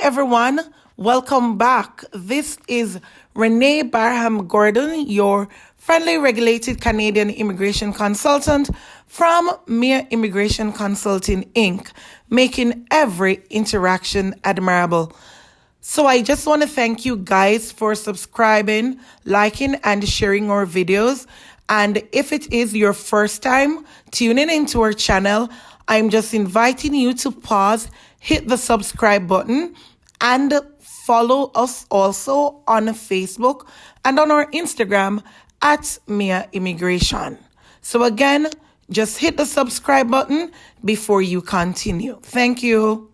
everyone, welcome back. This is Renee Barham Gordon, your friendly regulated Canadian immigration consultant from Mere Immigration Consulting Inc., making every interaction admirable. So I just want to thank you guys for subscribing, liking, and sharing our videos. And if it is your first time tuning into our channel, I'm just inviting you to pause, hit the subscribe button, and follow us also on Facebook and on our Instagram at Mia Immigration. So again, just hit the subscribe button before you continue. Thank you.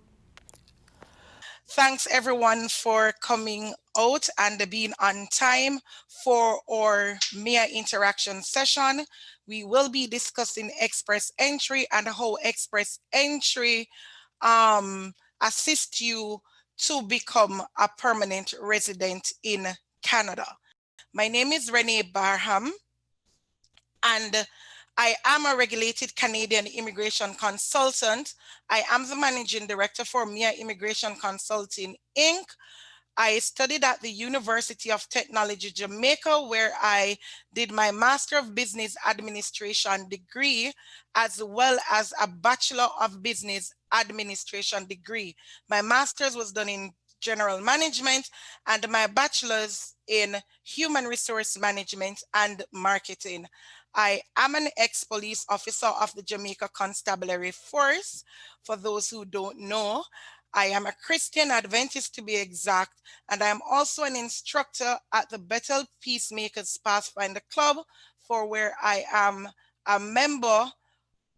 Thanks everyone for coming out and being on time for our Mia interaction session. We will be discussing express entry and how express entry assist you to become a permanent resident in Canada. My name is Renee Barham, and I am a regulated Canadian immigration consultant. I am the managing director for Mia Immigration Consulting Inc. I studied at the University of Technology, Jamaica, where I did my Master of Business Administration degree, as well as a Bachelor of Business Administration degree. My master's was done in General Management and my bachelor's in Human Resource Management and Marketing. I am an ex-police officer of the Jamaica Constabulary Force. For those who don't know, I am a Christian Adventist to be exact, and I am also an instructor at the Bethel Peacemakers Pathfinder Club, for where I am a member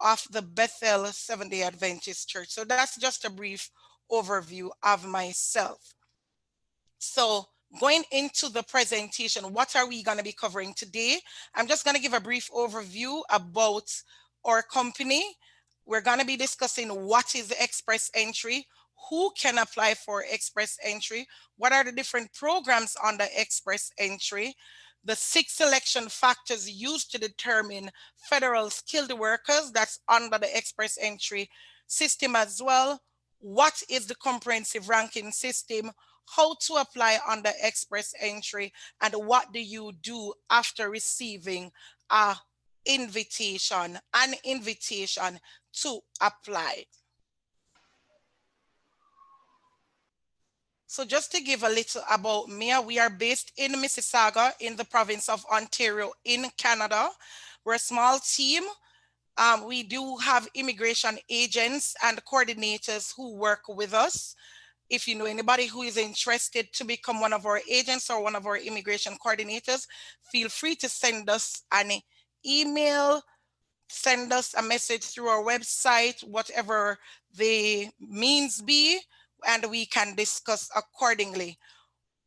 of the Bethel Seventh-day Adventist Church. So that's just a brief overview of myself. So going into the presentation, what are we going to be covering today? I'm just going to give a brief overview about our company. We're going to be discussing what is express entry, who can apply for express entry, what are the different programs under express entry, the 6 selection factors used to determine federal skilled workers that's under the express entry system as well, what is the comprehensive ranking system, how to apply under express entry, and what do you do after receiving an invitation to apply. So just to give a little about Mia, we are based in Mississauga in the province of Ontario in Canada. We're a small team. We do have immigration agents and coordinators who work with us. If you know anybody who is interested to become one of our agents or one of our immigration coordinators, feel free to send us an email, send us a message through our website, whatever the means be, and we can discuss accordingly.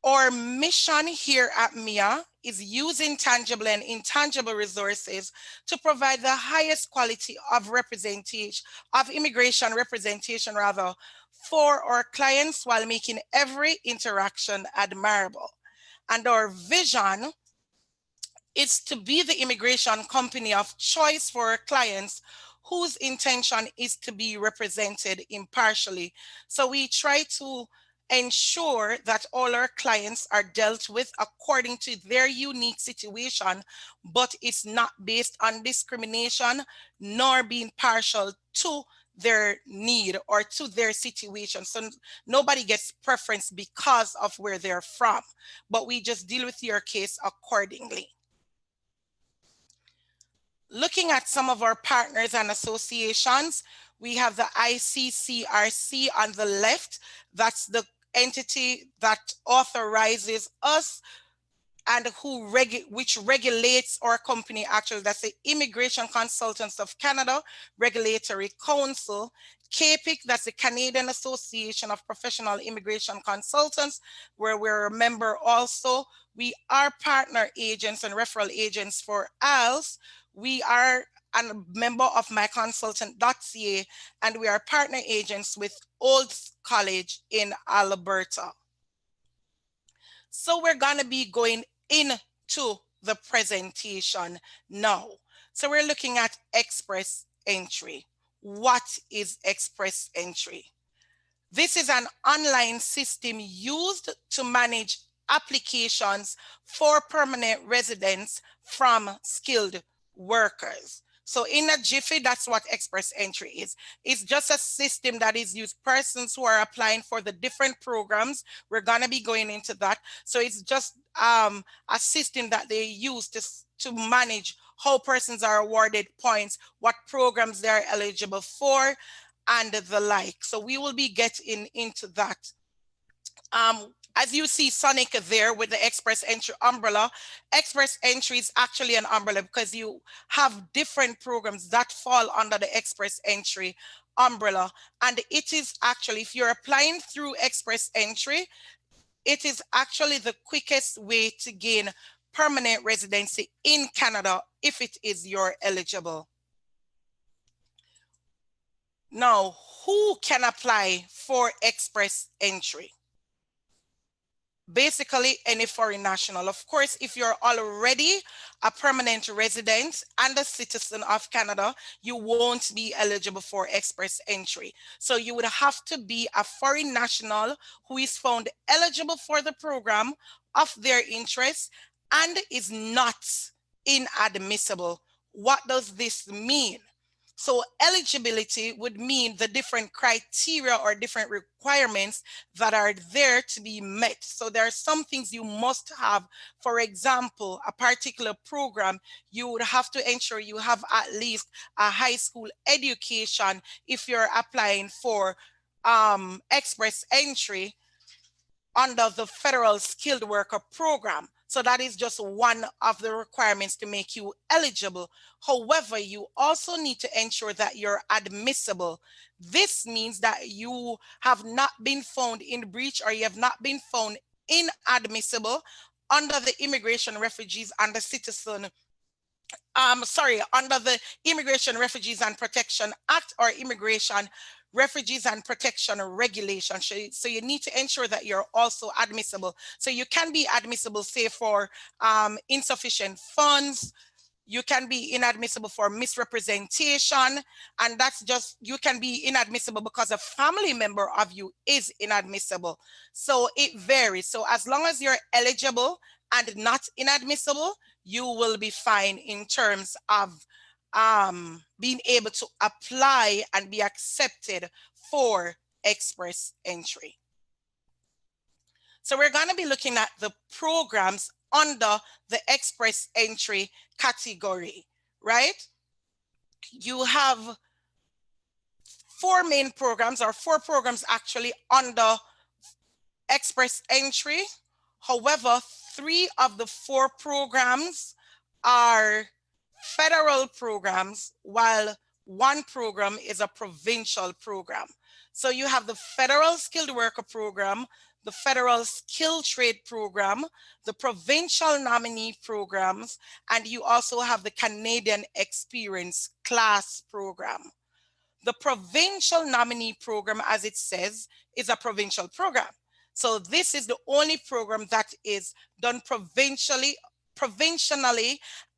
Our mission here at MIA is using tangible and intangible resources to provide the highest quality of representation, of immigration representation rather, for our clients while making every interaction admirable. And our vision is to be the immigration company of choice for our clients whose intention is to be represented impartially. So we try to ensure that all our clients are dealt with according to their unique situation, but it's not based on discrimination nor being partial to their need or to their situation. So nobody gets preference because of where they're from, but we just deal with your case accordingly. Looking at some of our partners and associations, we have the ICCRC on the left. That's the entity that authorizes us and which regulates our company. Actually, that's the Immigration Consultants of Canada Regulatory Council. CAPIC, that's the Canadian Association of Professional Immigration Consultants, where we're a member also. We are partner agents and referral agents for ALS. We are a member of myconsultant.ca, and we are partner agents with Old College in Alberta. So we're going to be going into the presentation now. So we're looking at express entry. What is express entry? This is an online system used to manage applications for permanent residents from skilled workers. So in a jiffy, that's what express entry is. It's just a system that is used persons who are applying for the different programs. We're going to be going into that. So it's just a system that they use to manage how persons are awarded points, what programs they're eligible for, and the like. So we will be getting into that. As you see Sonic there with the express entry umbrella, express entry is actually an umbrella because you have different programs that fall under the express entry umbrella. And it is actually, if you're applying through express entry, it is actually the quickest way to gain permanent residency in Canada if it is you're eligible. Now, who can apply for express entry? Basically, any foreign national. Of course, if you're already a permanent resident and a citizen of Canada, you won't be eligible for express entry. So you would have to be a foreign national who is found eligible for the program of their interest and is not inadmissible. What does this mean? So eligibility would mean the different criteria or different requirements that are there to be met. So there are some things you must have. For example, a particular program, you would have to ensure you have at least a high school education if you're applying for express entry under the federal skilled worker program. So that is just one of the requirements to make you eligible. However, you also need to ensure that you're admissible. This means that you have not been found in breach or you have not been found inadmissible under the Immigration, Refugees and the Citizen under the Immigration, Refugees and Protection Act or Immigration, Refugees and Protection Regulation. So you need to ensure that you're also admissible. So you can be admissible, say, for insufficient funds. You can be inadmissible for misrepresentation, and that's just, you can be inadmissible because a family member of you is inadmissible. So it varies. So as long as you're eligible and not inadmissible, you will be fine in terms of being able to apply and be accepted for express entry. So we're going to be looking at the programs under the express entry category, right? You have four main programs, or four programs actually, under express entry. However, three of the four programs are federal programs, while one program is a provincial program. So you have the Federal Skilled Worker Program, the Federal Skilled Trade Program, the Provincial Nominee Programs, and you also have the Canadian Experience Class Program. The Provincial Nominee Program, as it says, is a provincial program. So this is the only program that is done provincially,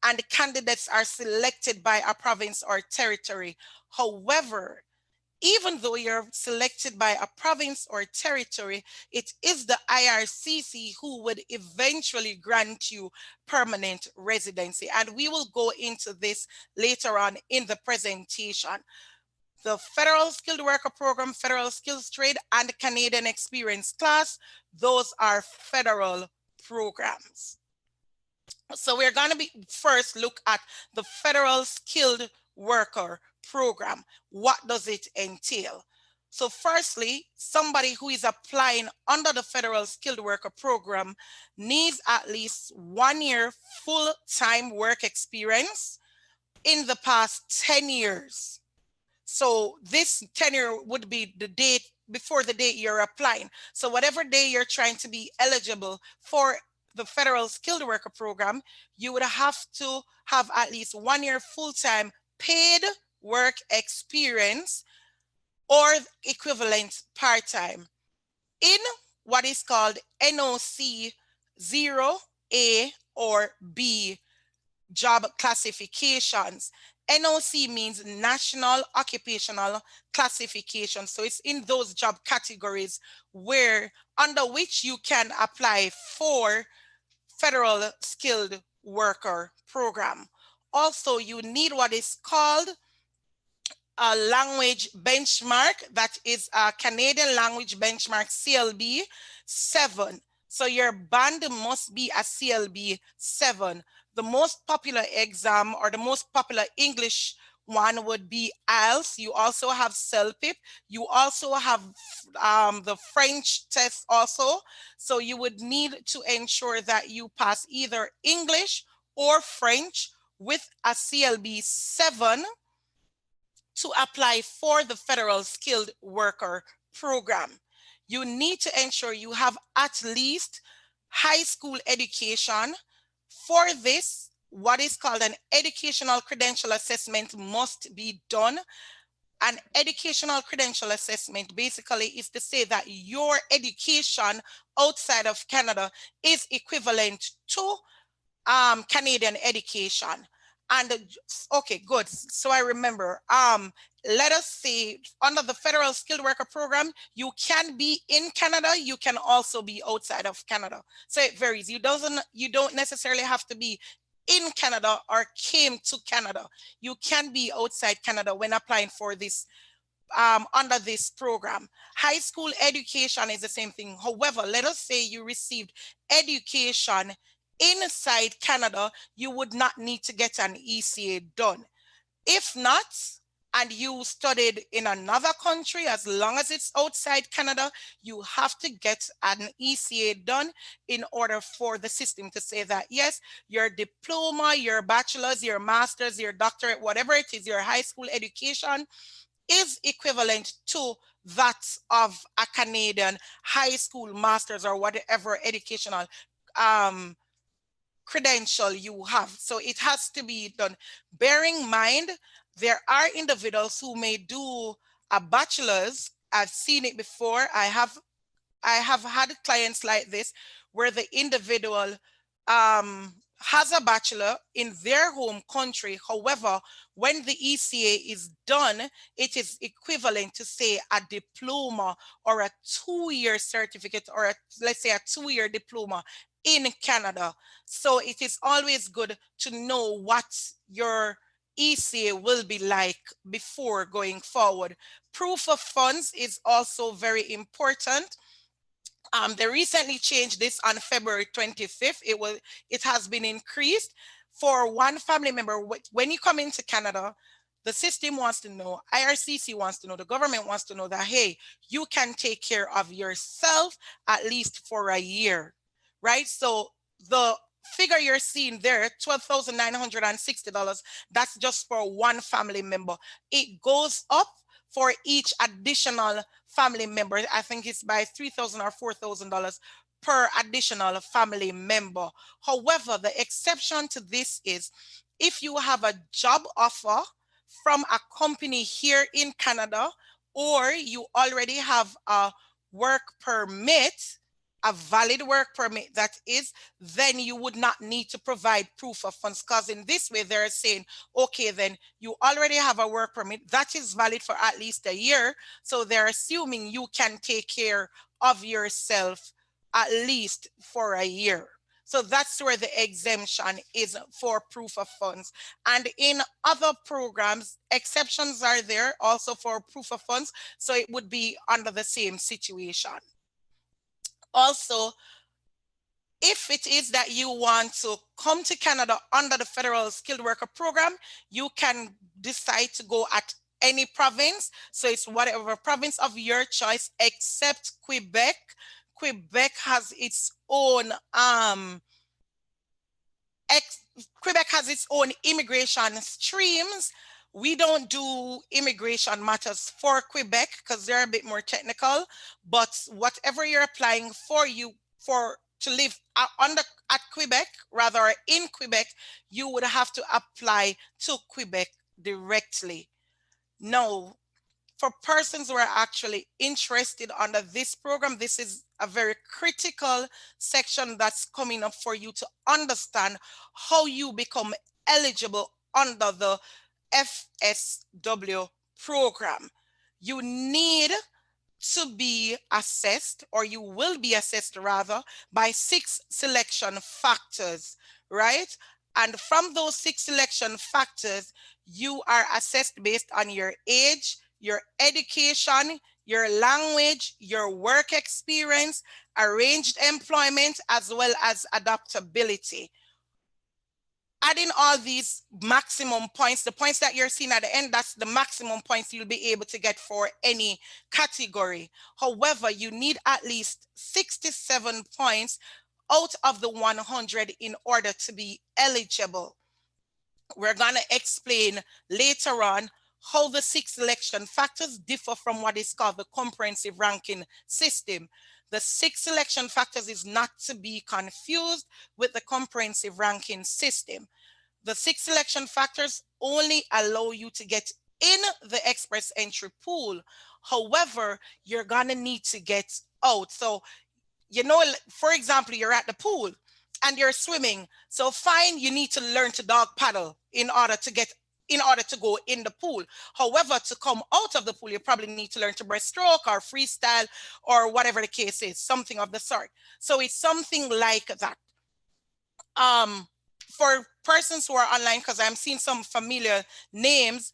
and candidates are selected by a province or territory. However, even though you're selected by a province or territory, it is the IRCC who would eventually grant you permanent residency. And we will go into this later on in the presentation. The Federal Skilled Worker Program, Federal Skills Trade, and Canadian Experience Class, those are federal programs. So we're going to be first look at the Federal Skilled Worker Program. What does it entail? So firstly, somebody who is applying under the Federal Skilled Worker Program needs at least 1 year full-time work experience in the past 10 years. So this tenure would be the date before the date you're applying. So whatever day you're trying to be eligible for the Federal Skilled Worker Program, you would have to have at least 1 year full-time paid work experience or equivalent part-time in what is called NOC 0, A, or B job classifications. NOC means National Occupational Classification. So it's in those job categories where under which you can apply for federal skilled worker program. Also, you need what is called a language benchmark, that is a Canadian language benchmark, CLB 7. So your band must be a CLB 7. The most popular exam or the most popular English one would be IELTS. You also have CELPIP. You also have the French test also. So you would need to ensure that you pass either English or French with a CLB 7 to apply for the federal skilled worker program. You need to ensure you have at least high school education. For this, what is called an educational credential assessment must be done. An educational credential assessment basically is to say that your education outside of Canada is equivalent to Canadian education. And okay, good. So I remember, let us say under the federal skilled worker program, you can be in Canada, you can also be outside of Canada. So it varies. You don't necessarily have to be in Canada or came to Canada. You can be outside Canada when applying for this under this program. High school education is the same thing. However, let us say you received education inside Canada, you would not need to get an ECA done. If not, and you studied in another country, as long as it's outside Canada, you have to get an ECA done in order for the system to say that, yes, your diploma, your bachelor's, your master's, your doctorate, whatever it is, your high school education is equivalent to that of a Canadian high school master's or whatever educational credential you have. So it has to be done. Bearing in mind, there are individuals who may do a bachelor's. I've seen it before. I have had clients like this where the individual has a bachelor in their home country. However, when the ECA is done, it is equivalent to say a diploma or a 2-year certificate or let's say a 2-year diploma in Canada. So it is always good to know what your ECA will be like before going forward. Proof of funds is also very important. They recently changed this on February 25th. It has been increased for one family member. When you come into Canada, the system wants to know, IRCC wants to know, the government wants to know that, hey, you can take care of yourself at least for a year, right? So the figure you're seeing there, $12,960, that's just for one family member. It goes up for each additional family member. I think it's by $3,000 or $4,000 per additional family member. However, the exception to this is if you have a job offer from a company here in Canada, or you already have a work permit, a valid work permit that is, then you would not need to provide proof of funds, because in this way they're saying, okay, then you already have a work permit that is valid for at least a year. So they're assuming you can take care of yourself at least for a year. So that's where the exemption is for proof of funds. And in other programs, exceptions are there also for proof of funds. So it would be under the same situation. Also, if it is that you want to come to Canada under the federal skilled worker program, you can decide to go at any province. So it's whatever province of your choice, except Quebec. Quebec has its own Quebec has its own immigration streams. We don't do immigration matters for Quebec because they're a bit more technical, but whatever you're applying for, to live at Quebec, rather in Quebec, you would have to apply to Quebec directly. Now, for persons who are actually interested under this program, this is a very critical section that's coming up for you to understand how you become eligible under the FSW program. You need to be assessed, or you will be assessed rather, by 6 selection factors, right? And from those 6 selection factors, you are assessed based on your age, your education, your language, your work experience, arranged employment, as well as adaptability. Adding all these maximum points, the points that you're seeing at the end, that's the maximum points you'll be able to get for any category. However, you need at least 67 points out of the 100 in order to be eligible. We're going to explain later on how the 6 selection factors differ from what is called the comprehensive ranking system. The 6 selection factors is not to be confused with the comprehensive ranking system. The 6 selection factors only allow you to get in the express entry pool. However, you're gonna need to get out. So, you know, for example, you're at the pool and you're swimming. So fine, you need to learn to dog paddle in order to go in the pool. However, to come out of the pool, you probably need to learn to breaststroke or freestyle or whatever the case is, something of the sort. So it's something like that. For persons who are online, because I'm seeing some familiar names,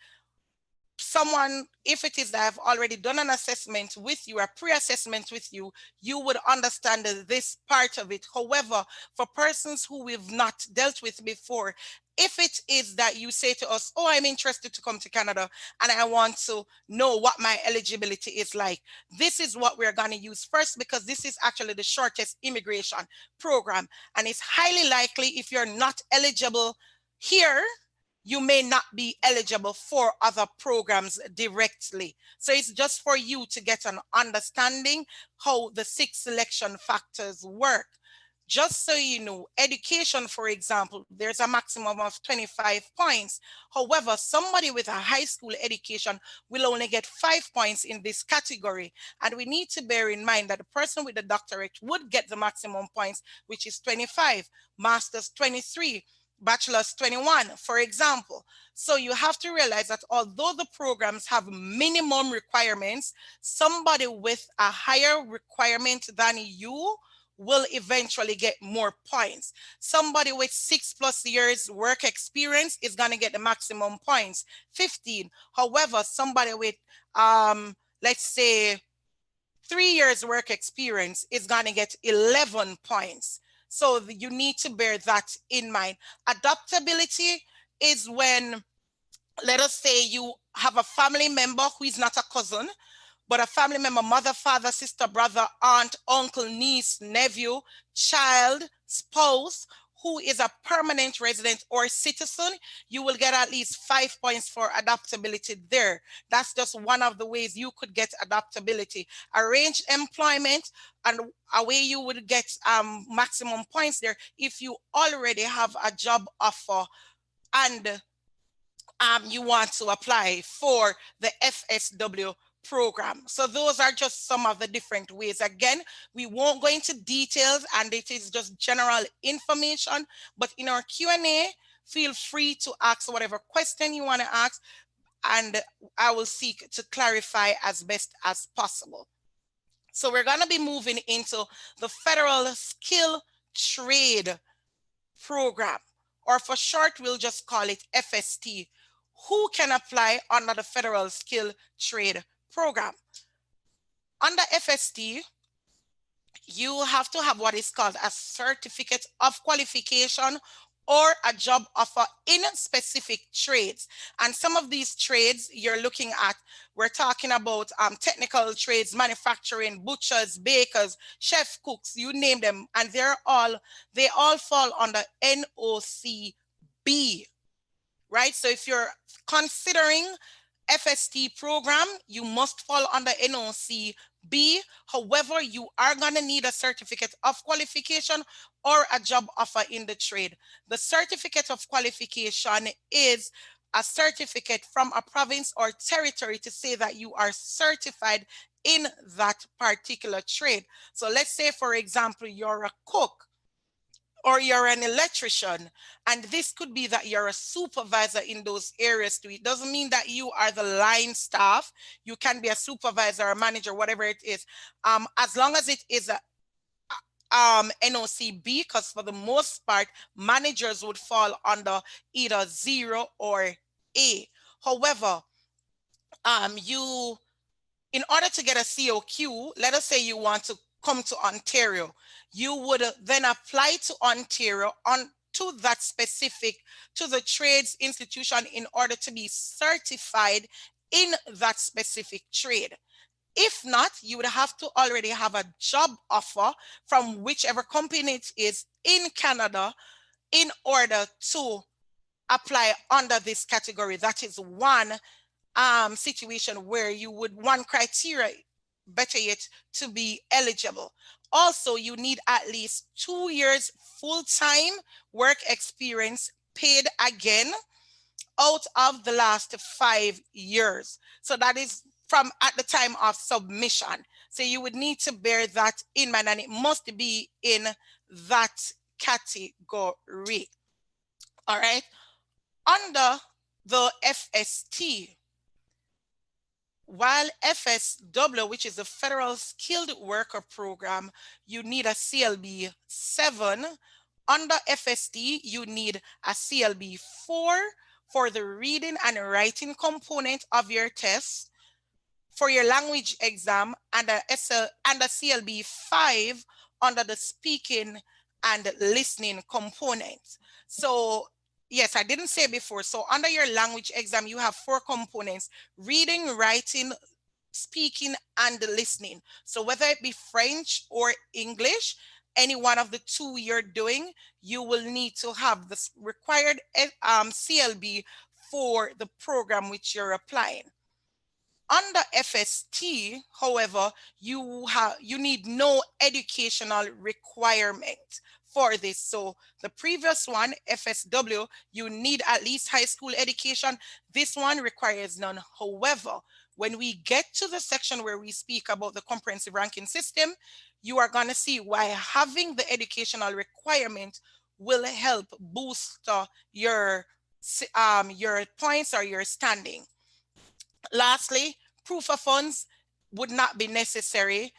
someone, if it is that I've already done an assessment with you, a pre-assessment with you, you would understand this part of it. However, for persons who we've not dealt with before, if it is that you say to us, oh, I'm interested to come to Canada and I want to know what my eligibility is like, this is what we're going to use first, because this is actually the shortest immigration program. And it's highly likely if you're not eligible here, you may not be eligible for other programs directly. So it's just for you to get an understanding how the 6 selection factors work. Just so you know, education, for example, there's a maximum of 25 points. However, somebody with a high school education will only get 5 points in this category. And we need to bear in mind that the person with a doctorate would get the maximum points, which is 25, master's 23, bachelor's 21, for example. So you have to realize that although the programs have minimum requirements, somebody with a higher requirement than you will eventually get more points. Somebody with 6+ years work experience is going to get the maximum points, 15. However, somebody with, let's say, 3 years work experience is going to get 11 points. So you need to bear that in mind. Adaptability is when, let us say you have a family member who is not a cousin, but a family member, mother, father, sister, brother, aunt, uncle, niece, nephew, child, spouse, who is a permanent resident or citizen, you will get at least 5 points for adaptability there. That's just one of the ways you could get adaptability. Arranged employment, and a way you would get maximum points there if you already have a job offer and you want to apply for the FSW program. So those are just some of the different ways. Again, we won't go into details and it is just general information, but in our Q&A, feel free to ask whatever question you want to ask and I will seek to clarify as best as possible. So we're going to be moving into the Federal Skill Trade Program, or for short, we'll just call it FST. Who can apply under the Federal Skill Trade Program? Under FST, you have to have what is called a certificate of qualification or a job offer in specific trades. And some of these trades you're looking at, we're talking about technical trades, manufacturing, butchers, bakers, chef, cooks, you name them. And they all fall under NOC-B, right? So if you're considering FST program, you must fall under NOC-B. However, you are going to need a certificate of qualification or a job offer in the trade. The certificate of qualification is a certificate from a province or territory to say that you are certified in that particular trade. So let's say, for example, you're a cook. or you're an electrician, and this could be that you're a supervisor in those areas too. It doesn't mean that you are the line staff. You can be a supervisor, a manager, whatever it is, as long as it is a NOCB, because for the most part, managers would fall under either 0 or A. However, in order to get a COQ, let us say you want to come to Ontario, you would then apply to Ontario to that specific, to the trades institution in order to be certified in that specific trade. If not, you would have to already have a job offer from whichever company it is in Canada in order to apply under this category. That is one situation where you would, one criteria, better yet, to be eligible. Also, you need at least 2 years full-time work experience paid again out of the last 5 years. So that is from at the time of submission. So you would need to bear that in mind, and it must be in that category. All right. Under the FST, while FSW, which is the Federal Skilled Worker Program, you need a CLB 7. Under FST, you need a CLB 4 for the reading and writing component of your test, for your language exam, and a CLB 5 under the speaking and listening component. So yes, I didn't say before. So under your language exam, you have 4 components: reading, writing, speaking, and listening. So whether it be French or English, any one of the 2 you're doing, you will need to have the required CLB for the program which you're applying. Under FST, however, you need no educational requirement for this. So the previous one, FSW, you need at least high school education. This one requires none. However, when we get to the section where we speak about the comprehensive ranking system, you are going to see why having the educational requirement will help boost your points or your standing. Lastly, proof of funds would not be necessary.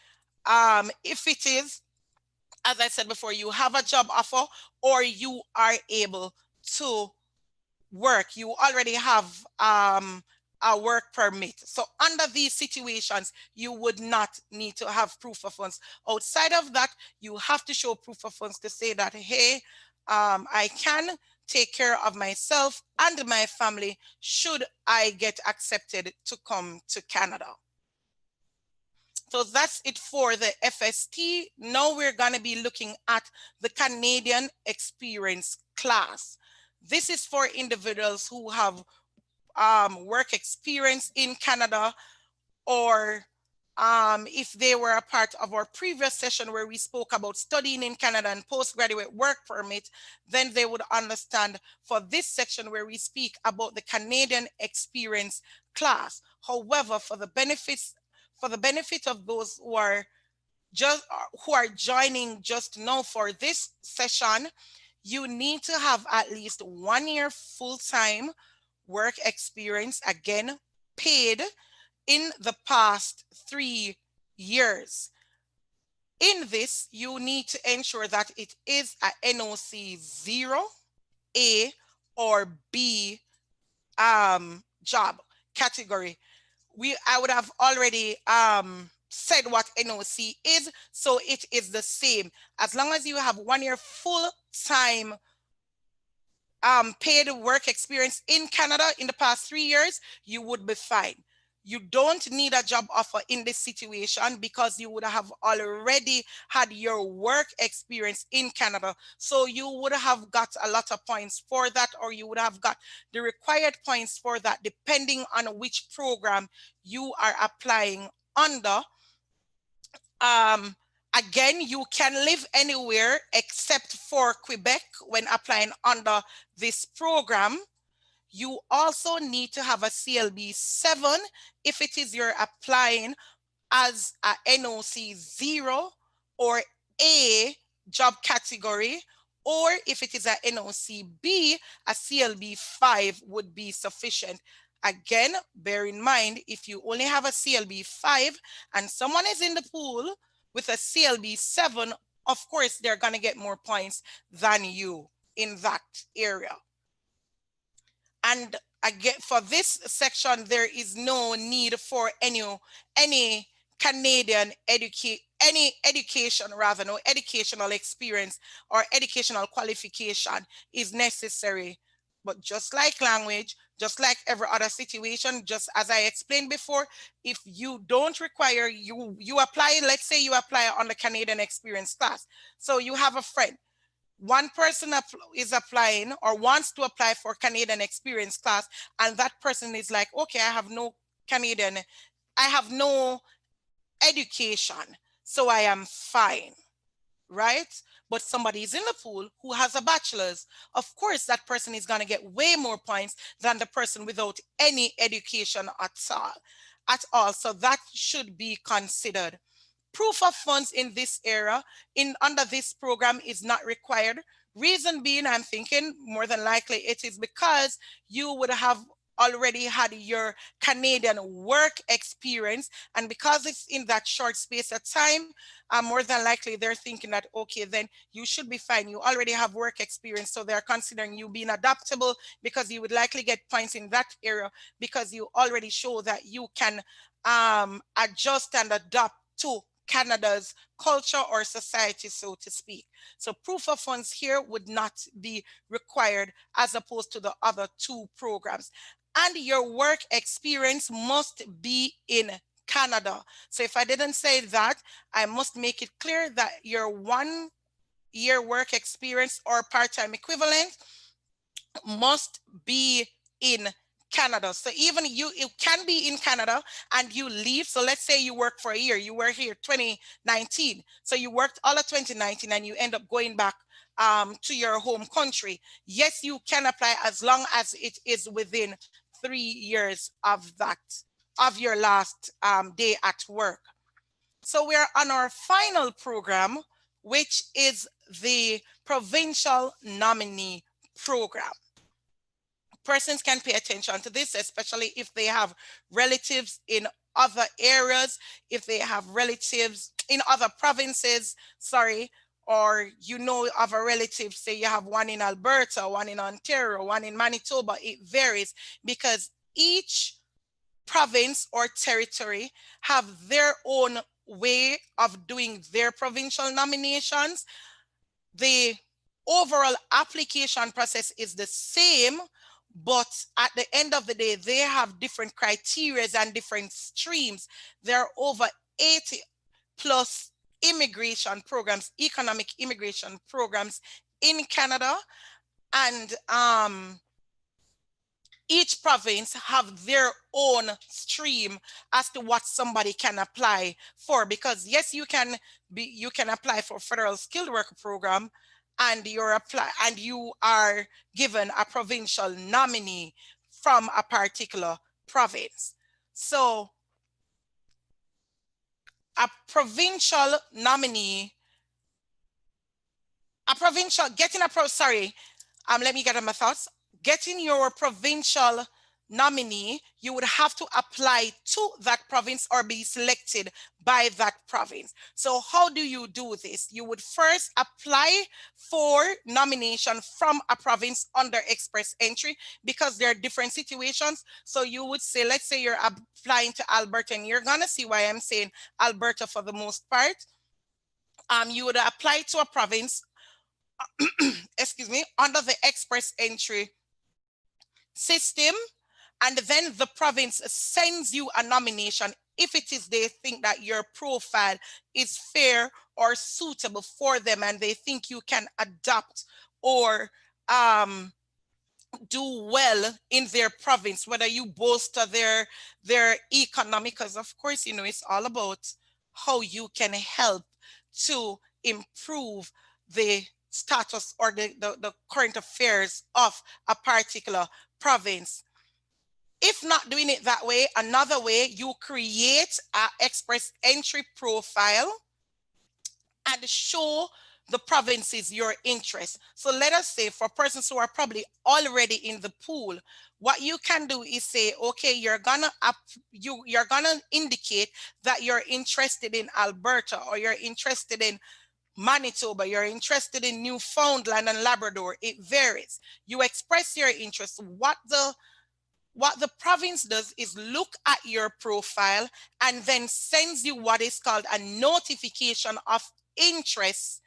If it is, as I said before, you have a job offer or you are able to work, you already have a work permit. So under these situations, you would not need to have proof of funds. Outside of that, you have to show proof of funds to say that, hey, I can take care of myself and my family should I get accepted to come to Canada. So that's it for the FST. Now we're going to be looking at the Canadian Experience class. This is for individuals who have work experience in Canada, or if they were a part of our previous session where we spoke about studying in Canada and postgraduate work permit, then they would understand for this section where we speak about the Canadian Experience class. However, for the benefit of those who are joining just now for this session, you need to have at least 1 year full-time work experience, again, paid in the past 3 years. In this, you need to ensure that it is a NOC 0, A, or B job category. I would have already said what NOC is, so it is the same. As long as you have 1 year full-time paid work experience in Canada in the past 3 years, you would be fine. You don't need a job offer in this situation because you would have already had your work experience in Canada. So you would have got a lot of points for that, or you would have got the required points for that, depending on which program you are applying under. Again, you can live anywhere except for Quebec when applying under this program. You also need to have a CLB 7 if it is you're applying as a NOC 0 or A job category, or if it is a NOCB, a CLB 5 would be sufficient. Again, bear in mind, if you only have a CLB 5 and someone is in the pool with a CLB 7, of course, they're going to get more points than you in that area. And again, for this section, there is no need for any Canadian education, rather, no educational experience or educational qualification is necessary. But just like language, just like every other situation, just as I explained before, if you don't require, you apply, let's say you apply on the Canadian experience class. So you have a friend, one person is applying or wants to apply for Canadian experience class, and that person is like, okay, I have no education, so I am fine, right? But somebody is in the pool who has a bachelor's. Of course, that person is going to get way more points than the person without any education at all. So that should be considered. Proof of funds in this area, under this program, is not required. Reason being, I'm thinking more than likely it is because you would have already had your Canadian work experience, and because it's in that short space of time, more than likely they're thinking that, okay, then you should be fine. You already have work experience, so they're considering you being adaptable because you would likely get points in that area because you already show that you can adjust and adapt to Canada's culture or society, so to speak. So proof of funds here would not be required as opposed to the other two programs. And your work experience must be in Canada. So if I didn't say that, I must make it clear that your 1 year work experience or part-time equivalent must be in Canada. So even it can be in Canada and you leave. So let's say you work for a year, you were here 2019. So you worked all of 2019 and you end up going back to your home country. Yes, you can apply as long as it is within 3 years of your last day at work. So we're on our final program, which is the provincial nominee program. Persons can pay attention to this, especially if they have relatives in other areas, if they have relatives in other provinces, or you know of a relative, say you have one in Alberta, one in Ontario, one in Manitoba. It varies because each province or territory have their own way of doing their provincial nominations. The overall application process is the same, but at the end of the day, they have different criteria and different streams. There are over 80 plus immigration programs, economic immigration programs in Canada, and each province have their own stream as to what somebody can apply for. Because yes, you can apply for federal skilled worker program, and you are given a provincial nominee from a particular province. So a provincial nominee, let me get my thoughts. Getting your provincial nominee, you would have to apply to that province or be selected by that province. So how do you do this? You would first apply for nomination from a province under express entry, because there are different situations. So you would say, let's say you're applying to Alberta, and you're gonna see why I'm saying Alberta for the most part. You would apply to a province, excuse me, under the express entry system, and then the province sends you a nomination if it is they think that your profile is fair or suitable for them, and they think you can adapt or do well in their province, whether you bolster their economy, because of course, you know, it's all about how you can help to improve the status or the current affairs of a particular province. If not doing it that way, another way, you create an express entry profile and show the provinces your interest. So let us say for persons who are probably already in the pool, what you can do is say, okay, you're gonna indicate that you're interested in Alberta, or you're interested in Manitoba, you're interested in Newfoundland and Labrador. It varies. You express your interest. What the province does is look at your profile and then sends you what is called a notification of interest,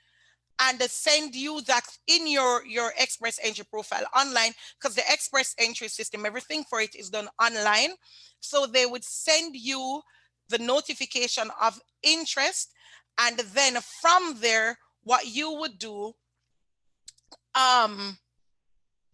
and send you that in your express entry profile online, because the express entry system, everything for it is done online. So they would send you the notification of interest, and then from there, what you would do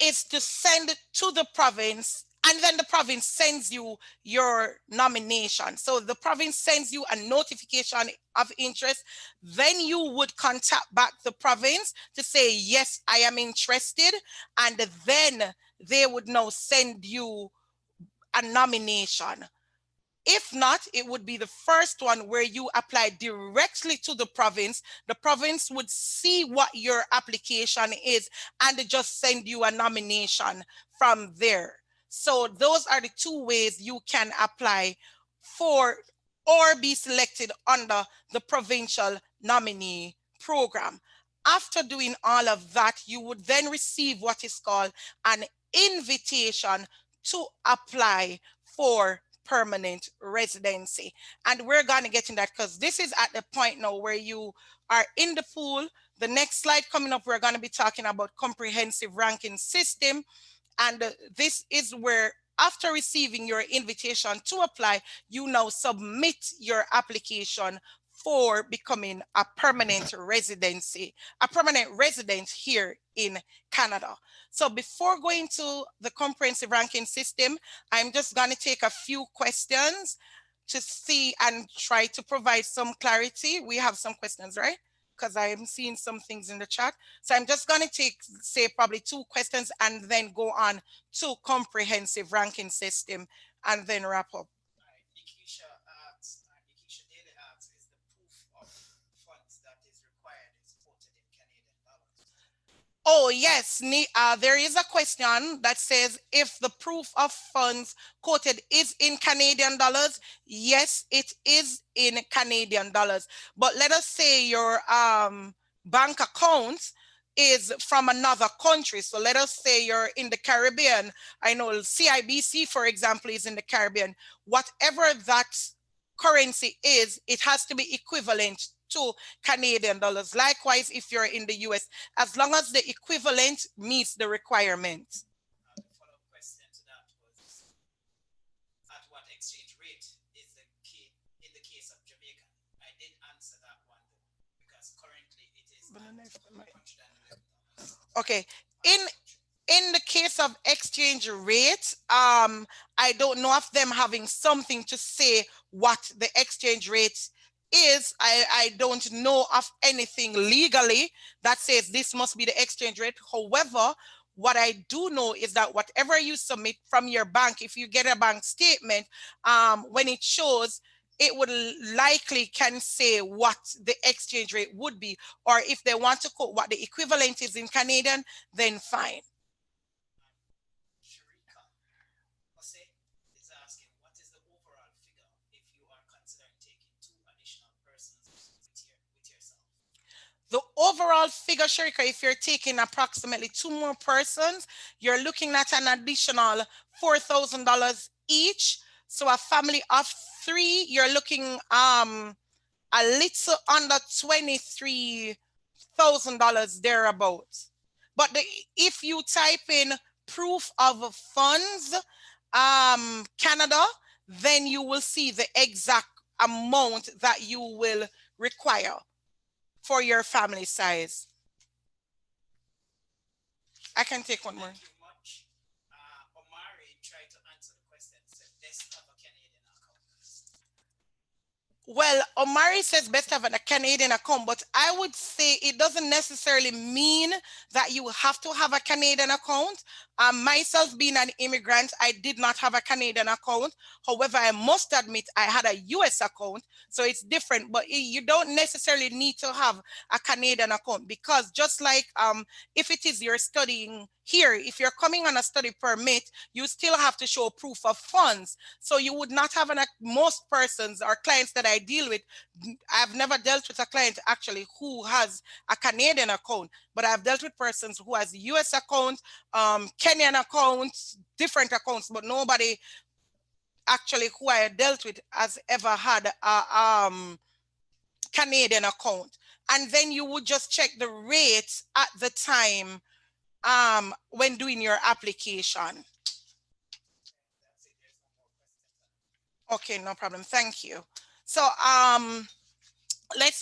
is to send it to the province, and then the province sends you your nomination. So the province sends you a notification of interest. Then you would contact back the province to say, yes, I am interested. And then they would now send you a nomination. If not, it would be the first one where you apply directly to the province. The province would see what your application is and just send you a nomination from there. So those are the two ways you can apply for or be selected under the provincial nominee program. After doing all of that, you would then receive what is called an invitation to apply for permanent residency. And we're going to get in that because this is at the point now where you are in the pool. The next slide coming up, we're going to be talking about comprehensive ranking system. And this is where, after receiving your invitation to apply, you now submit your application for becoming a permanent resident here in Canada. So before going to the comprehensive ranking system, I'm just going to take a few questions to see and try to provide some clarity. We have some questions, right? Because I'm seeing some things in the chat. So I'm just going to take, say, probably 2 questions and then go on to comprehensive ranking system and then wrap up. Nikisha Daly asks, is the proof of funds that is required is quoted in Canadian dollars? Oh, yes. There is a question that says if the proof of funds quoted is in Canadian dollars. Yes, it is in Canadian dollars. But let us say your bank account is from another country. So let us say you're in the Caribbean. I know CIBC, for example, is in the Caribbean. Whatever that currency is, it has to be equivalent to Canadian dollars. Likewise, if you're in the US, as long as the equivalent meets the requirements. The follow-up question to that was, at what exchange rate is the key in the case of Jamaica? I did answer that one though, because currently it is $111. Okay. In the case of exchange rate, I don't know of them having something to say what the exchange rate is. I don't know of anything legally that says this must be the exchange rate. However, what I do know is that whatever you submit from your bank, if you get a bank statement, when it shows, it would likely can say what the exchange rate would be, or if they want to quote what the equivalent is in Canadian, then fine. Is asking, what is the overall figure if you are considering taking 2 additional persons with yourself? The overall figure, Sharika, if you're taking approximately 2 more persons, you're looking at an additional $4,000 each. So a family of 3, you're looking a little under $23,000 thereabouts. But if you type in proof of funds, Canada, then you will see the exact amount that you will require for your family size. I can take one more. Thank you much. Omari tried to answer the question, said best of a Canadian account. Well, Omari says best to have a Canadian account, but I would say it doesn't necessarily mean that you have to have a Canadian account. Myself being an immigrant, I did not have a Canadian account. However, I must admit I had a US account, so it's different, but you don't necessarily need to have a Canadian account, because just like if it is you're studying here, if you're coming on a study permit, you still have to show proof of funds. So you would not have most persons or clients that I deal with. I've never dealt with a client actually who has a Canadian account, but I've dealt with persons who has US account, Kenyan accounts, different accounts, but nobody actually who I dealt with has ever had a Canadian account. And then you would just check the rates at the time when doing your application. Okay, no problem. Thank you. So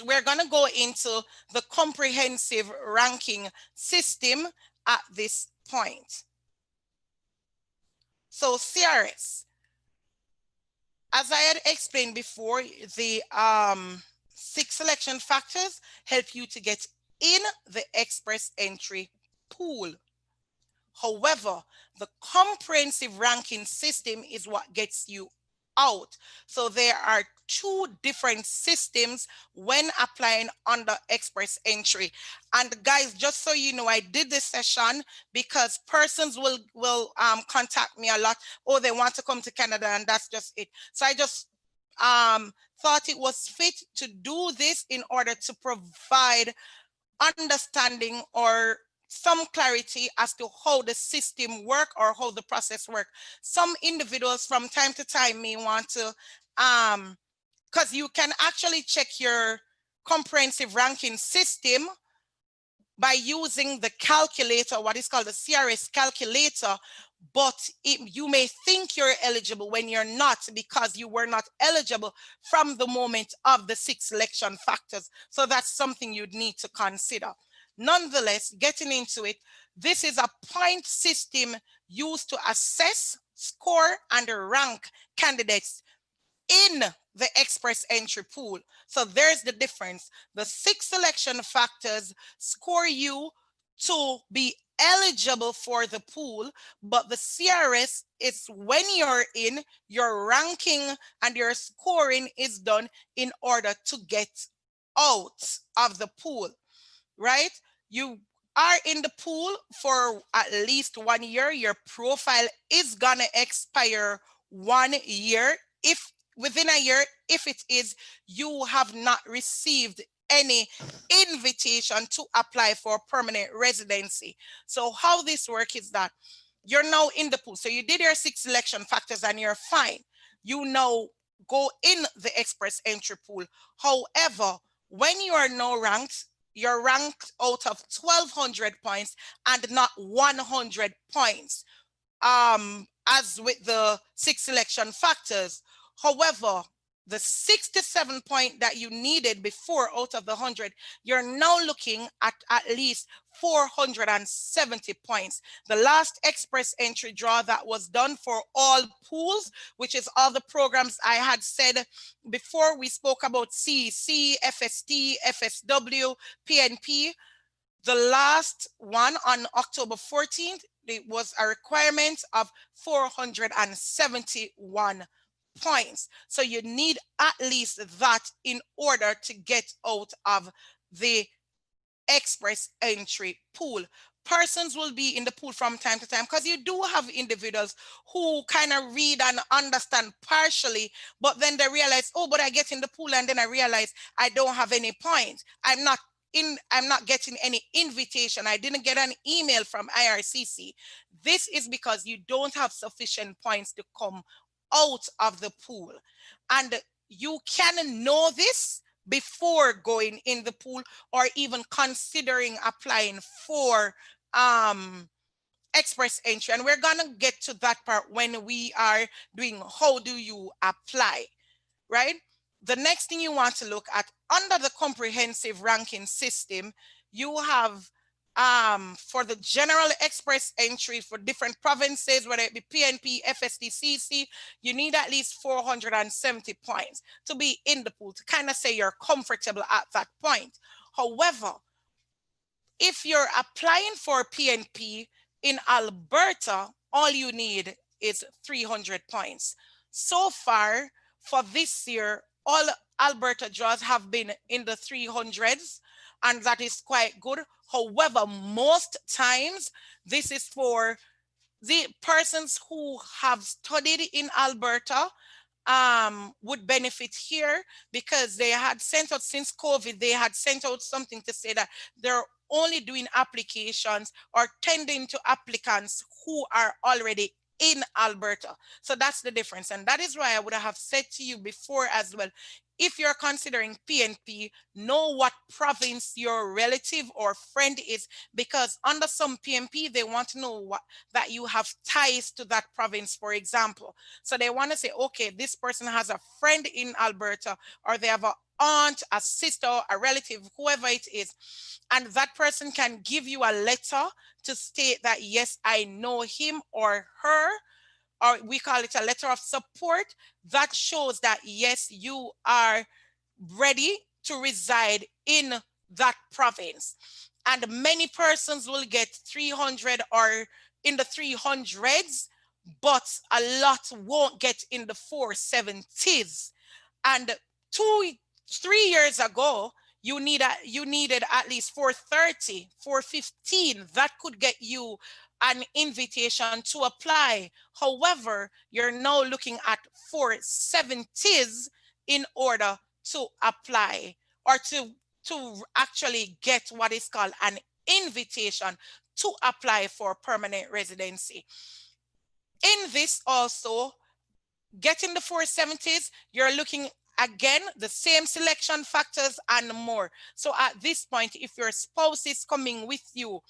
we're gonna go into the comprehensive ranking system at this point. So CRS, as I had explained before, the 6 selection factors help you to get in the express entry pool. However, the comprehensive ranking system is what gets you out. So there are 2 different systems when applying under express entry. And guys, just so you know, I did this session because persons will contact me a lot. Oh, they want to come to Canada, and that's just it. So I just thought it was fit to do this in order to provide understanding or some clarity as to how the system work or how the process work. Some individuals from time to time may want to, because you can actually check your comprehensive ranking system by using the calculator, what is called the CRS calculator, but you may think you're eligible when you're not, because you were not eligible from the moment of the 6 selection factors. So that's something you'd need to consider. Nonetheless, getting into it, this is a point system used to assess, score, and rank candidates in the express entry pool. So there's the difference. The 6 selection factors score you to be eligible for the pool, but the CRS is when you're in, your ranking and your scoring is done in order to get out of the pool, right? You are in the pool for at least 1 year. Your profile is gonna expire 1 year. If within a year, if it is, you have not received any invitation to apply for permanent residency. So how this works is that you're now in the pool. So you did your 6 selection factors and you're fine. You now go in the express entry pool. However, when you are now ranked, you're ranked out of 1,200 points and not 100 points, as with the 6 selection factors. However, the 67 point that you needed before out of the 100, you're now looking at least 470 points. The last express entry draw that was done for all pools, which is all the programs I had said before, we spoke about CEC, FST, FSW, PNP. The last one on October 14th, it was a requirement of 471 points. So you need at least that in order to get out of the express entry pool. Persons will be in the pool from time to time, because you do have individuals who kind of read and understand partially, but then they realize, oh, but I get in the pool and then I realize I don't have any points. I'm not getting any invitation. I didn't get an email from IRCC. This is because you don't have sufficient points to come out of the pool. And you can know this before going in the pool or even considering applying for express entry. And we're gonna get to that part when we are doing how do you apply, right? The next thing you want to look at under the comprehensive ranking system, you have For the general express entry for different provinces, whether it be PNP, FSTCC, you need at least 470 points to be in the pool, to kind of say you're comfortable at that point. However, if you're applying for PNP in Alberta, all you need is 300 points. So far for this year, all Alberta draws have been in the 300s, and that is quite good. However, most times this is for the persons who have studied in Alberta, would benefit here, because they had sent out, since COVID, they had sent out something to say that they're only doing applications or tending to applicants who are already in Alberta. So that's the difference. And that is why I would have said to you before as well, if you're considering PNP, know what province your relative or friend is, because under some PNP, they want to know that you have ties to that province, for example. So they want to say, okay, this person has a friend in Alberta, or they have an aunt, a sister, a relative, whoever it is. And that person can give you a letter to state that, yes, I know him or her, or we call it a letter of support, that shows that, yes, you are ready to reside in that province. And many persons will get 300 or in the 300s, but a lot won't get in the 470s. And 3 years ago, you needed at least 430, 415. That could get you an invitation to apply. However, you're now looking at 470s in order to apply, or to actually get what is called an invitation to apply for permanent residency. In this also, getting the 470s, you're looking again the same selection factors and more. So at this point, if your spouse is coming with you,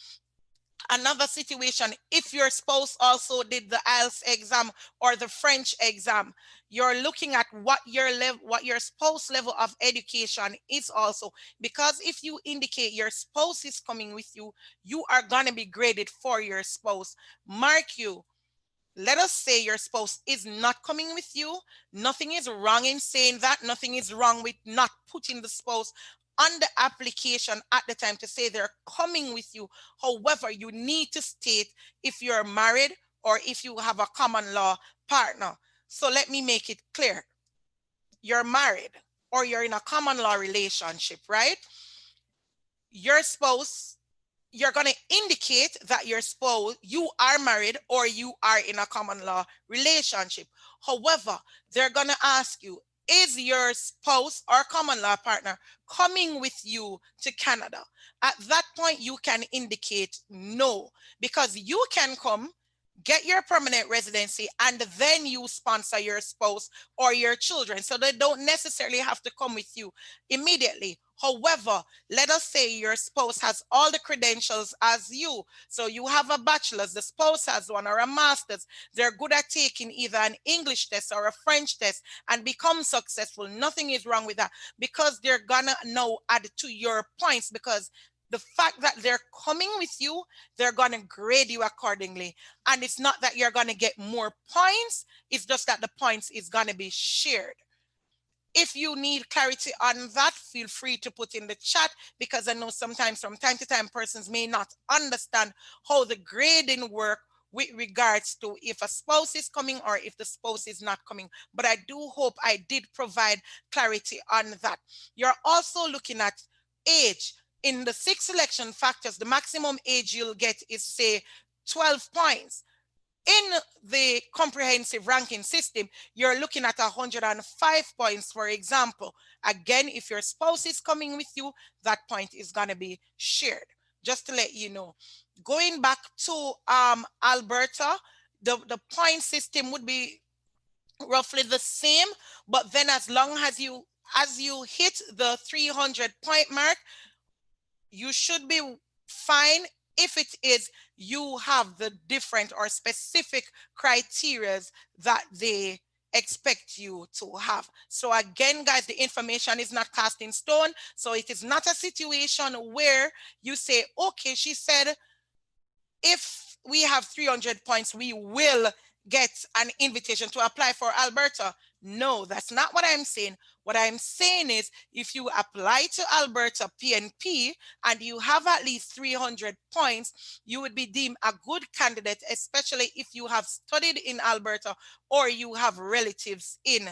another situation, if your spouse also did the IELTS exam or the French exam, you're looking at what your spouse level of education is also, because if you indicate your spouse is coming with you, you are going to be graded for your spouse. Mark you, let us say your spouse is not coming with you. Nothing is wrong in saying that. Nothing is wrong with not putting the spouse on the application at the time to say they're coming with you. However, you need to state if you're married or if you have a common law partner. So let me make it clear. You're married or you're in a common law relationship, right? Your spouse, you're going to indicate that your spouse, you are married or you are in a common law relationship. However, they're going to ask you, is your spouse or common law partner coming with you to Canada? At that point, you can indicate no, because you can come, get your permanent residency, and then you sponsor your spouse or your children. So they don't necessarily have to come with you immediately. However, let us say your spouse has all the credentials as you. So you have a bachelor's, the spouse has one, or a master's. They're good at taking either an English test or a French test and become successful. Nothing is wrong with that, because they're gonna now add to your points, because the fact that they're coming with you, they're gonna grade you accordingly. And it's not that you're gonna get more points, it's just that the points is gonna be shared. If you need clarity on that, feel free to put in the chat, because I know sometimes from time to time persons may not understand how the grading work with regards to if a spouse is coming or if the spouse is not coming. But I do hope I did provide clarity on that. You're also looking at age. In the 6 selection factors, the maximum age you'll get is, say, 12 points. In the comprehensive ranking system, you're looking at 105 points, for example. Again, if your spouse is coming with you, that point is going to be shared, just to let you know. Going back to Alberta, the point system would be roughly the same, but then as long as you hit the 300 point mark, you should be fine. If it is, you have the different or specific criteria that they expect you to have. So again, guys, the information is not cast in stone. So it is not a situation where you say, okay, she said, if we have 300 points, we will get an invitation to apply for Alberta. No, that's not what I'm saying. What I'm saying is if you apply to Alberta PNP and you have at least 300 points, you would be deemed a good candidate, especially if you have studied in Alberta or you have relatives in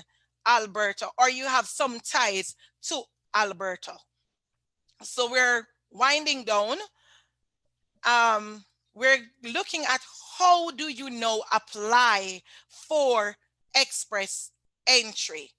Alberta or you have some ties to Alberta. So we're winding down. We're looking at how do you now apply for express entry.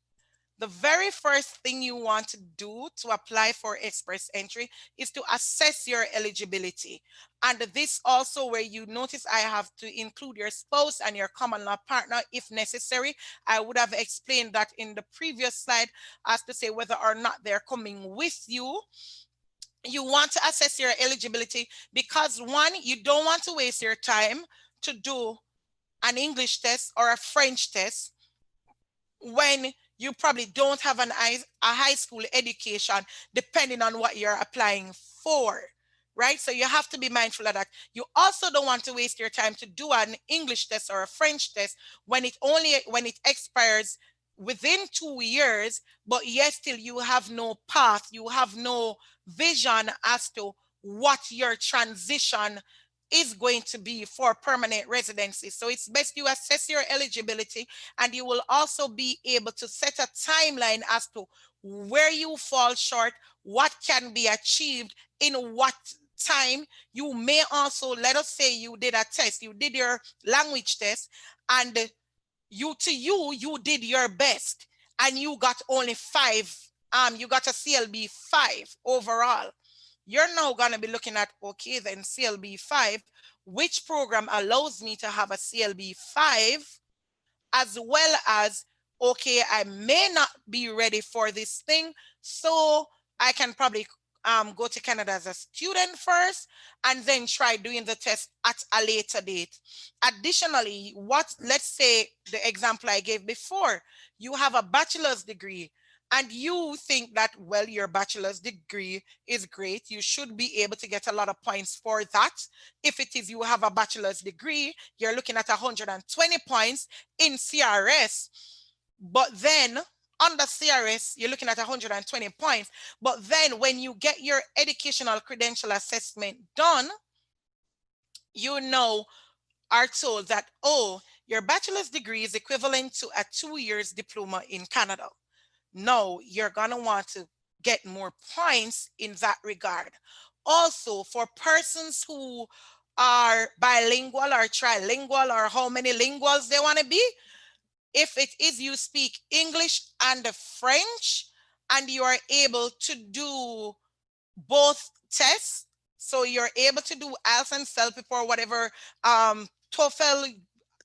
The very first thing you want to do to apply for express entry is to assess your eligibility. And this also where you notice I have to include your spouse and your common law partner if necessary. I would have explained that in the previous slide as to say whether or not they're coming with you. You want to assess your eligibility because one, you don't want to waste your time to do an English test or a French test when you probably don't have a high school education, depending on what you're applying for, right? So you have to be mindful of that. You also don't want to waste your time to do an English test or a French test when it expires within 2 years, but yet still you have no path, you have no vision as to what your transition is going to be for permanent residency. So it's best you assess your eligibility, and you will also be able to set a timeline as to where you fall short, what can be achieved in what time. You may also, let us say you did a test, you did your language test, and you did your best and you got only 5, you got a CLB 5 overall. You're now going to be looking at, okay, then CLB 5, which program allows me to have a CLB 5, as well as, okay, I may not be ready for this thing, so I can probably go to Canada as a student first and then try doing the test at a later date. Additionally, let's say the example I gave before, you have a bachelor's degree and you think that, well, your bachelor's degree is great. You should be able to get a lot of points for that. If it is you have a bachelor's degree, you're looking at 120 points in CRS. But then under CRS, you're looking at 120 points. But then when you get your educational credential assessment done, you now are told that, oh, your bachelor's degree is equivalent to a 2 years diploma in Canada. No, you're going to want to get more points in that regard. Also, for persons who are bilingual or trilingual or how many linguals they want to be, if it is you speak English and French and you are able to do both tests, so you're able to do IELTS and CELP or whatever, TOEFL,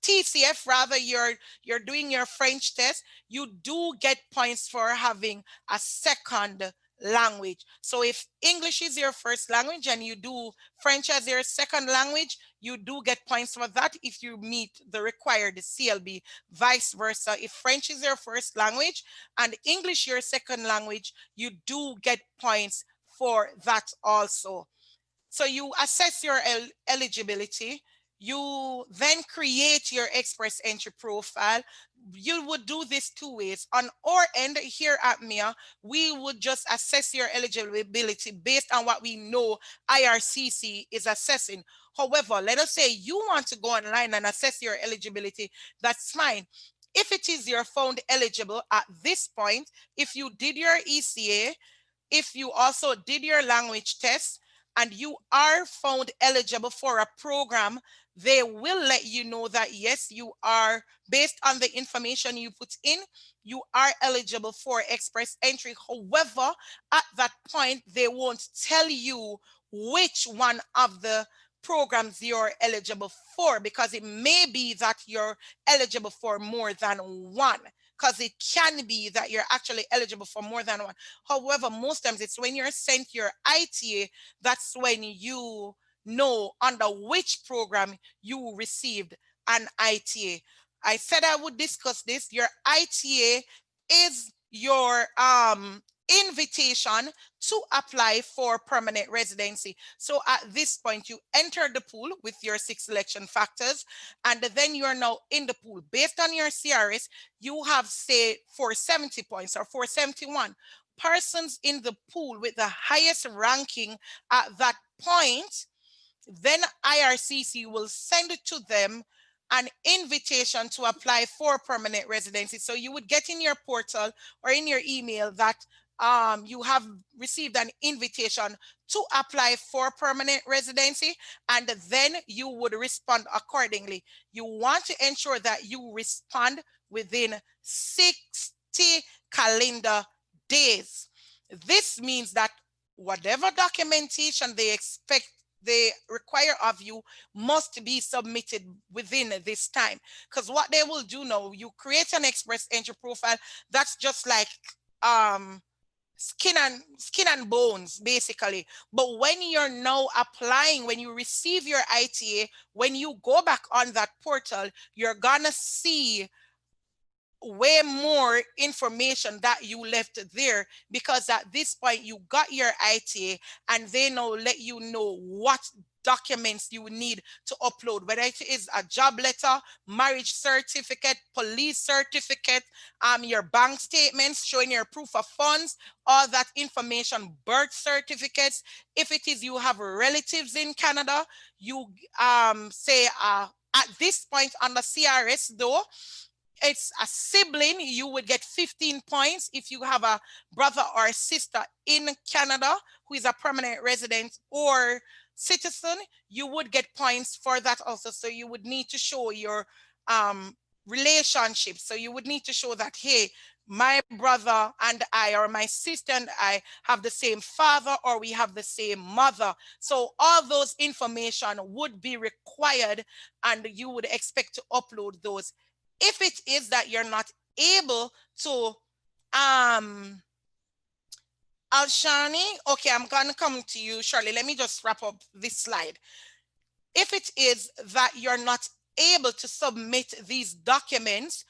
TCF rather, you're doing your French test, you do get points for having a second language. So if English is your first language and you do French as your second language, you do get points for that if you meet the required CLB. Vice versa, if French is your first language and English your second language, you do get points for that also. So you assess your eligibility. You then create your express entry profile. You would do this 2 ways. On our end here at MIA, we would just assess your eligibility based on what we know IRCC is assessing. However, let us say you want to go online and assess your eligibility, that's fine. If it is you're found eligible at this point, if you did your ECA, if you also did your language test, and you are found eligible for a program, they will let you know that, yes, you are, based on the information you put in, you are eligible for express entry. However, at that point, they won't tell you which one of the programs you're eligible for, because it may be that you're eligible for more than one, because it can be that you're actually eligible for more than one. However, most times it's when you're sent your ITA, that's when you know under which program you received an ITA. I said I would discuss this. Your ITA is your invitation to apply for permanent residency. So at this point, you enter the pool with your 6 selection factors, and then you are now in the pool. Based on your CRS, you have, say, 470 points or 471. Persons in the pool with the highest ranking at that point, then IRCC will send it to them an invitation to apply for permanent residency. So you would get in your portal or in your email that you have received an invitation to apply for permanent residency, and then you would respond accordingly. You want to ensure that you respond within 60 calendar days. This means that whatever documentation they require of you must be submitted within this time. Because what they will do now, you create an express entry profile that's just like skin and bones, basically. But when you're now applying, when you receive your ITA, when you go back on that portal, you're gonna see way more information that you left there, because at this point you got your ITA and they now let you know what documents you need to upload, whether it is a job letter, marriage certificate, police certificate, your bank statements showing your proof of funds, all that information, birth certificates. If it is you have relatives in Canada, you say at this point on the CRS though, it's a sibling, you would get 15 points. If you have a brother or sister in Canada who is a permanent resident or citizen, you would get points for that also. So you would need to show your relationship. So you would need to show that, hey, my brother and I, or my sister and I, have the same father, or we have the same mother. So all those information would be required, and you would expect to upload those. If it is that you're not able to, Alshani, okay, I'm gonna come to you shortly. Let me just wrap up this slide. If it is that you're not able to submit these documents,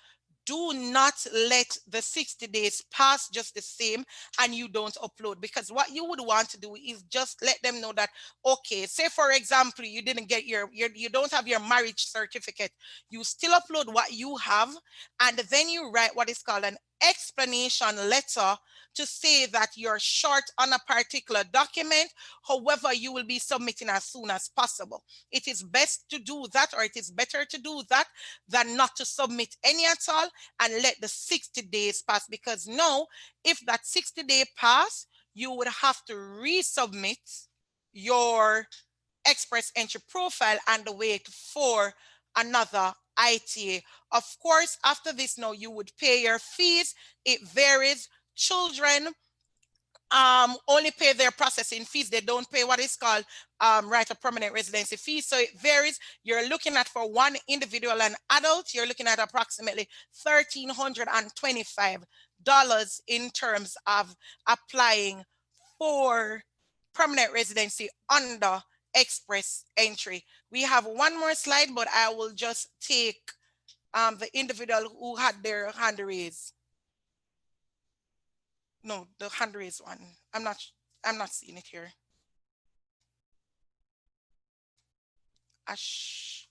do not let the 60 days pass just the same and you don't upload, because what you would want to do is just let them know that, okay, say for example, you didn't get you don't have your marriage certificate, you still upload what you have, and then you write what is called an explanation letter to say that you're short on a particular document. However, you will be submitting as soon as possible. It is best to do that, or it is better to do that than not to submit any at all and let the 60 days pass, because now if that 60-day pass, you would have to resubmit your express entry profile and wait for another ITA. Of course, after this now you would pay your fees. It varies. Children only pay their processing fees. They don't pay what is called right of permanent residency fees. So it varies. You're looking at, for one individual and adult, you're looking at approximately $1,325 in terms of applying for permanent residency under express entry. We have one more slide, but I will just take the individual who had their hand raised. No, the hand raised one. I'm not seeing it here. Ash.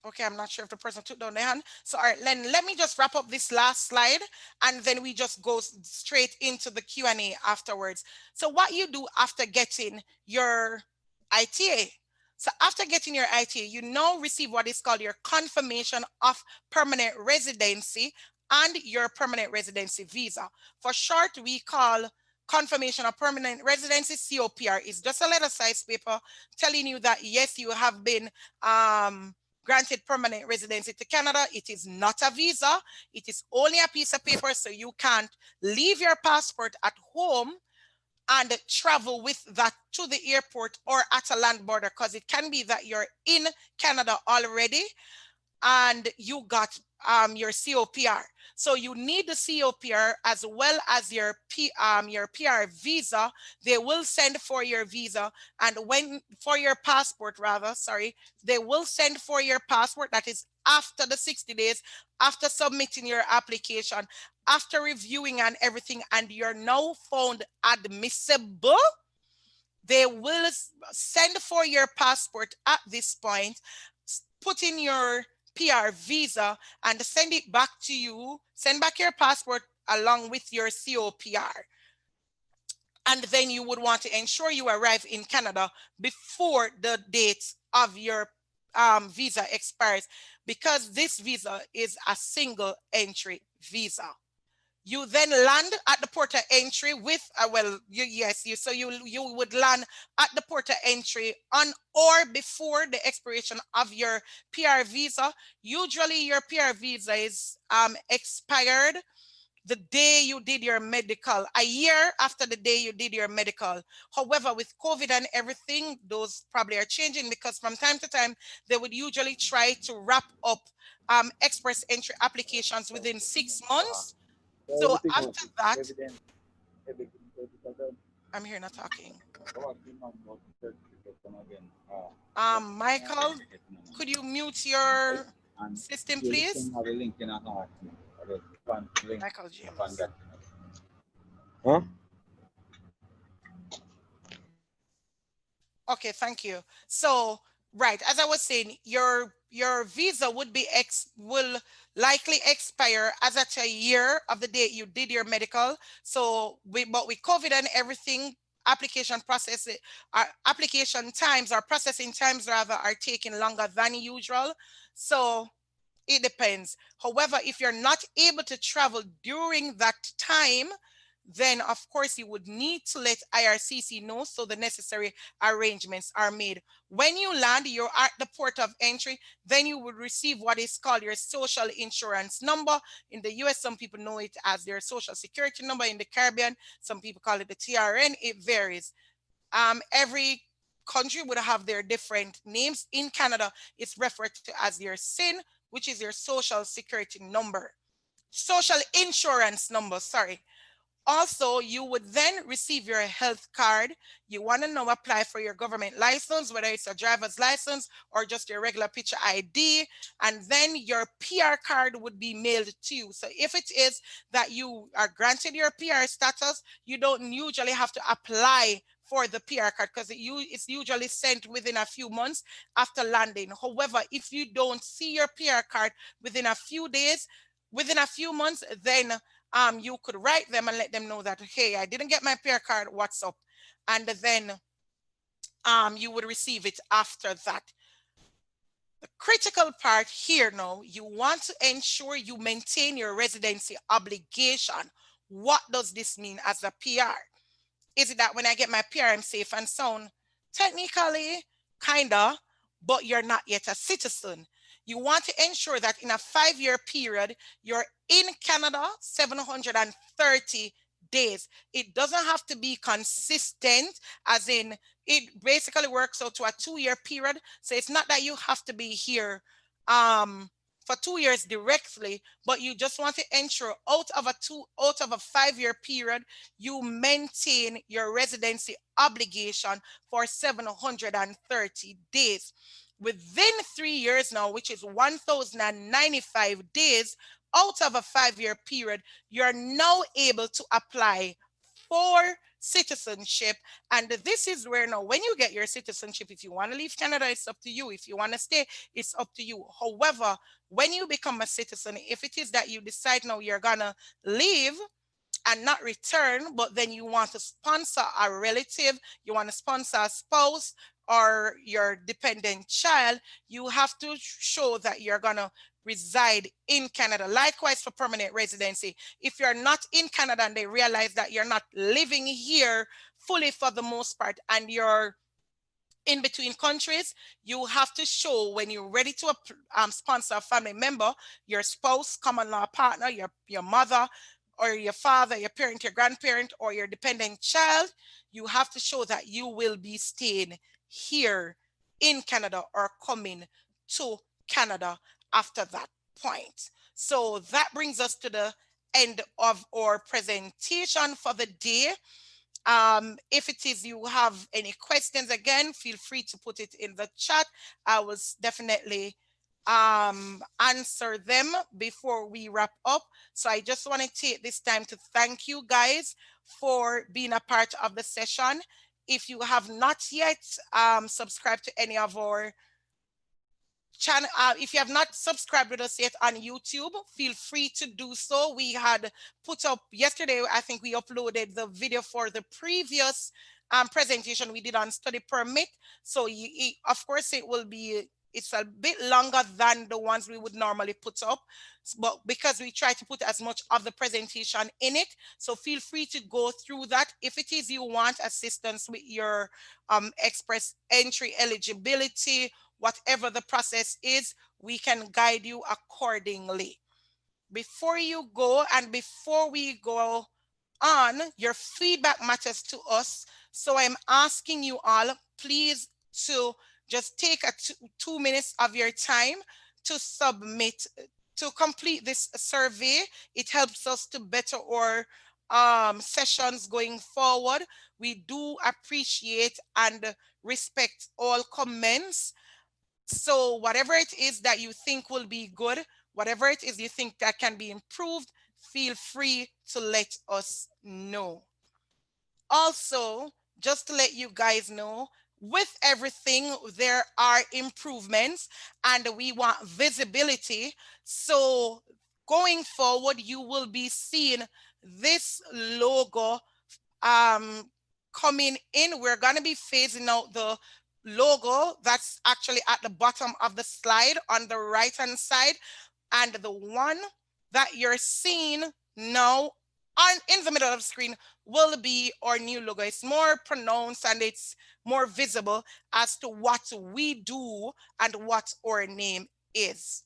Okay, I'm not sure if the person took down their hand. So all right, let me just wrap up this last slide, and then we just go straight into the Q&A afterwards. So what you do after getting your ITA. So after getting your ITA, you now receive what is called your confirmation of permanent residency and your permanent residency visa. For short, we call confirmation of permanent residency, COPR. Is just a letter size paper telling you that yes, you have been granted permanent residency to Canada. It is not a visa. It is only a piece of paper, so you can't leave your passport at home and travel with that to the airport or at a land border, because it can be that you're in Canada already and you got your COPR. So you need the COPR as well as your PR visa. They will send for your visa, and when for your passport rather, sorry, they will send for your passport. That is after the 60 days, after submitting your application, after reviewing and everything, and you're now found admissible. They will send for your passport at this point, put in your PR visa and send it back to you, send back your passport along with your COPR. And then you would want to ensure you arrive in Canada before the date of your visa expires, because this visa is a single entry visa. You then land at the port of entry with, you would land at the port of entry on or before the expiration of your PR visa. Usually your PR visa is expired the day you did your medical, a year after the day you did your medical. However, with COVID and everything, those probably are changing, because from time to time, they would usually try to wrap up express entry applications within 6 months. So after that, I'm here not talking. Michael, could you mute your system, please? Michael James. Huh? Okay, thank you. So, right, as I was saying, your visa will likely expire as at a year of the date you did your medical. So, but with COVID and everything, application times or processing times rather are taking longer than usual. So it depends. However, if you're not able to travel during that time, then of course you would need to let IRCC know so the necessary arrangements are made. When you land, you're at the port of entry, then you would receive what is called your social insurance number. In the US, some people know it as their social security number. In the Caribbean, some people call it the TRN. It varies. Every country would have their different names. In Canada, it's referred to as your SIN, which is your social security number. Social insurance number, sorry. Also, you would then receive your health card. You want to now apply for your government license, whether it's a driver's license or just your regular picture ID, and then your PR card would be mailed to you. So if it is that you are granted your PR status, you don't usually have to apply for the PR card, because it's usually sent within a few months after landing. However, if you don't see your PR card within a few days, within a few months, then you could write them and let them know that, hey, I didn't get my PR card, what's up? And then you would receive it after that. The critical part here now, you want to ensure you maintain your residency obligation. What does this mean as a PR? Is it that when I get my PR, I'm safe and sound? Technically, kinda, but you're not yet a citizen. You want to ensure that in a 5-year period, you're in Canada 730 days. It doesn't have to be consistent, as in it basically works out to a 2-year period. So it's not that you have to be here for 2 years directly, but you just want to ensure out of a 5-year period, you maintain your residency obligation for 730 days. Within 3 years now, which is 1,095 days out of a 5-year period, you're now able to apply for citizenship. And this is where now, when you get your citizenship, if you want to leave Canada, it's up to you. If you want to stay, it's up to you. However, when you become a citizen, if it is that you decide now you're gonna leave and not return, but then you want to sponsor a relative, you want to sponsor a spouse or your dependent child, you have to show that you're gonna reside in Canada. Likewise for permanent residency. If you're not in Canada and they realize that you're not living here fully for the most part and you're in between countries, you have to show when you're ready to sponsor a family member, your spouse, common law partner, your mother, or your father, your parent, your grandparent, or your dependent child, you have to show that you will be staying here in Canada or coming to Canada after that point. So that brings us to the end of our presentation for the day. If it is you have any questions, again, feel free to put it in the chat. I will definitely answer them before we wrap up. So I just want to take this time to thank you guys for being a part of the session. If you have not yet subscribed to any of our channel, if you have not subscribed with us yet on YouTube, feel free to do so. We had put up yesterday, I think we uploaded the video for the previous presentation we did on study permit. So of course it will be, it's a bit longer than the ones we would normally put up, but because we try to put as much of the presentation in it, so feel free to go through that. If it is you want assistance with your express entry eligibility, whatever the process is, we can guide you accordingly. Before you go and before we go on, your feedback matters to us. So I'm asking you all, please, to just take a 2 minutes of your time to submit, to complete this survey. It helps us to better our sessions going forward. We do appreciate and respect all comments. So whatever it is that you think will be good, whatever it is you think that can be improved, feel free to let us know. Also, just to let you guys know, with everything, there are improvements and we want visibility. So going forward, you will be seeing this logo coming in. We're going to be phasing out the logo that's actually at the bottom of the slide on the right hand side, and the one that you're seeing now in the middle of the screen will be our new logo. It's more pronounced and it's more visible as to what we do and what our name is.